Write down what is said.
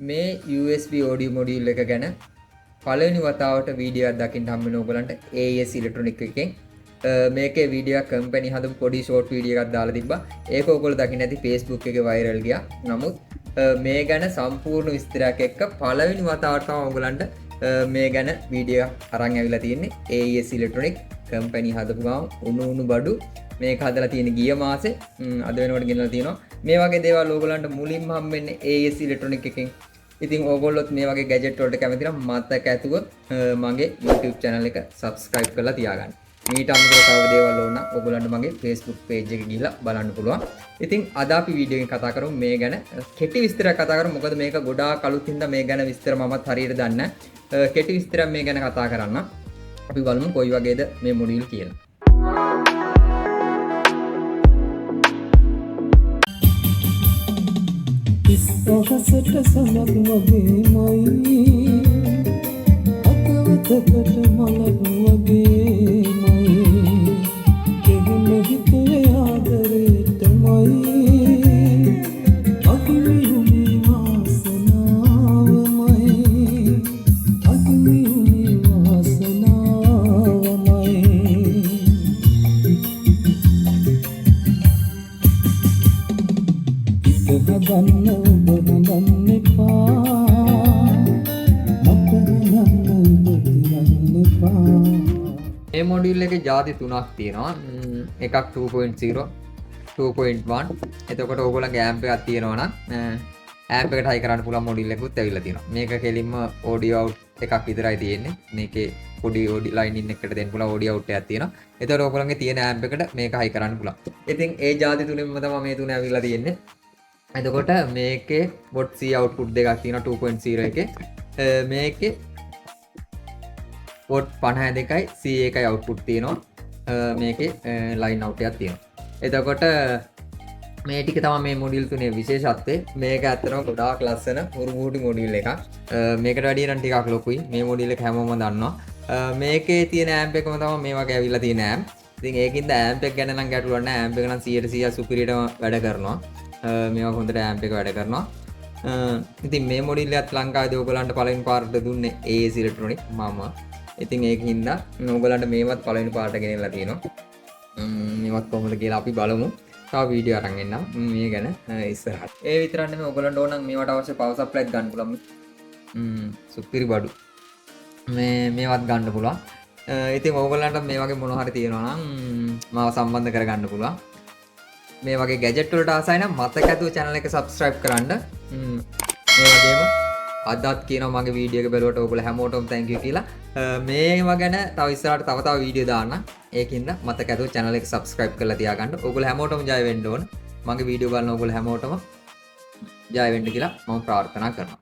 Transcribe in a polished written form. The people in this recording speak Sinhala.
මේ USB audio module එක ගැන පළවෙනි වතාවට වීඩියෝ එකක් දකින්න හම්බ වෙන ඕගලන්ට AES Electronic එකෙන් මේකේ වීඩියෝ එක කම්පැනි හදපු පොඩි ෂෝට් වීඩියෝ එකක් දාලා තිබ්බා. ඒක ඕගොල්ලෝ දකින්න ඇති Facebook එකේ වෛරල් ගියා. නමුත් මේ ගැන සම්පූර්ණ විස්තරයක් එක්ක පළවෙනි වතාවට තමයි ඕගලන්ට මේ ගැන වීඩියෝ අරන් ඇවිල්ලා තියෙන්නේ. AES Electronic කම්පැනි හදපු ගාම උණු බඩු මේක හදලා තියෙන ගිය මාසේ අද වෙනකොට ගෙනලා තියෙනවා. මේ වගේ දේවල් ඕගලන්ට මුලින්ම හම්බෙන්නේ AES Electronic එකෙන්. ඉතින් ඕගොල්ලොත් මේ වගේ ගැජට් වලට කැමති නම් මතක ඇතුව මගේ YouTube channel එක subscribe කරලා තියාගන්න. මීට අමතරව තව දේවල් ඕන නම් ඕගොල්ලන්ට මගේ Facebook page එක ගිහිල්ලා බලන්න පුළුවන්. ඉතින් අද අපි වීඩියෝ එකෙන් කතා කරමු මේ ගැන කෙටි විස්තරයක් කතා කරමු. මොකද මේක ගොඩාක් අලුත් හින්දා මේ ගැන විස්තර මමත් හරියට දන්නේ නැහැ. කෙටි විස්තරයක් මේ ගැන කතා කරන්න. අපි බලමු කොයි වගේද මේ මොඩියුල් කියලා. ඉස්සහසට සමග වගේමයි අතවතකට මලක් වගේමයි කෙහෙම හිතේ ආදරේටමයි අකිමියුමි වාසනාවමයි අකිමියුමි වාසනාවමයි හදන්න ඔබ හදන්න එපා මට හදන්න ඔබ තියන්න එපා. මේ මොඩියුල් එකේ ಜಾති තුනක් තියෙනවා. එකක් 2.0 2.1. එතකොට ඕගොල්ලන්ගේ ඇම්ප් එකක් තියෙනවා නම් ඇම්ප් එකට හයි කරන්න පුළුවන් මොඩියුල් එකකුත් ඇවිල්ලා තියෙනවා. මේක කෙලින්ම ඔඩියෝ අවුට් එකක් විතරයි තියෙන්නේ. මේකේ පොඩි ඔඩි ලයින් ඉන් එකකට දෙන්න පුළුවන් ඔඩියෝ අවුට් එකක් තියෙනවා. එතකොට ඕගොල්ලන්ගේ තියෙන ඇම්ප් එකට මේක හයි කරන්න පුළුවන්. ඉතින් ඒ ಜಾති තුනෙන්ම තමයි මේ තුන ඇවිල්ලා තියෙන්නේ. එතකොට මේකේ බොට් C output දෙකක් තියෙනවා 2.0 එකේ. මේකේ බොට් 52යි C එකයි output තියෙනවා. මේකේ line out එකක් තියෙනවා. එතකොට මේ ටික තමයි මේ මොඩියුල් තුනේ විශේෂත්වය. මේක ඇත්තටම ගොඩාක් ලස්සන මුරුමුහුටි මොඩියුල් එකක්. මේකට වැඩිය නම් ටිකක් ලොකුයි. මේ මොඩියුල් එක හැමෝම දන්නවා. මේකේ තියෙන ඇම්ප් එකම තමයි මේ වගේ ඇවිල්ලා තියෙන ඇම්ප්. ඉතින් ඒකින්ද ඇම්ප් එක ගැන නම් ගැටලුවක් නැහැ. ඇම්ප් එක නම් 100% සුපිරියටම වැඩ කරනවා. මේවා හොඳට ඇම්ප් එක වැඩ කරනවා. ඉතින් මේ මොඩියුල් එකත් ලංකාවේදී ඕගලන්ට පළවෙනි පාරට දුන්නේ AES Electronic මම. ඉතින් ඒකින්ද ඕගලන්ට මේවත් පළවෙනි පාරට ගෙනල්ලා තියෙනවා. මේවත් කොහොමද කියලා අපි බලමු. තව වීඩියෝ අරන් එන්නම් මේ ගැන ඉස්සරහට. ඒ විතරක් නෙමෙයි ඕගලන්ට ඕන නම් මේවට අවශ්‍ය පවර් සප්ලයි එකක් ගන්න පුළුවන්. සුපිරි බඩු. මේවත් ගන්න පුළුවන්. ඉතින් ඕගලන්ට මේ වගේ මොන හරි තියෙනවා නම් මාව සම්බන්ධ කරගන්න පුළුවන්. මේ වගේ ගැජට් වලට ආසයි නම් මතක ඇතුව channel එක subscribe කරන්න. මේ වගේම අදත් කියනවා මගේ වීඩියෝ එක බලුවට ඔයගොල්ලෝ හැමෝටම thank you කියලා. මේවා ගැන තව ඉස්සරහට තව වීඩියෝ දාන්න. ඒකින්ද මතක ඇතුව channel එක subscribe කරලා තියාගන්න. ඔයගොල්ලෝ හැමෝටම ජය වෙන්න ඕන. මගේ වීඩියෝ බලන ඔයගොල්ලෝ හැමෝටම ජය වෙන්න කියලා මම ප්‍රාර්ථනා කරනවා.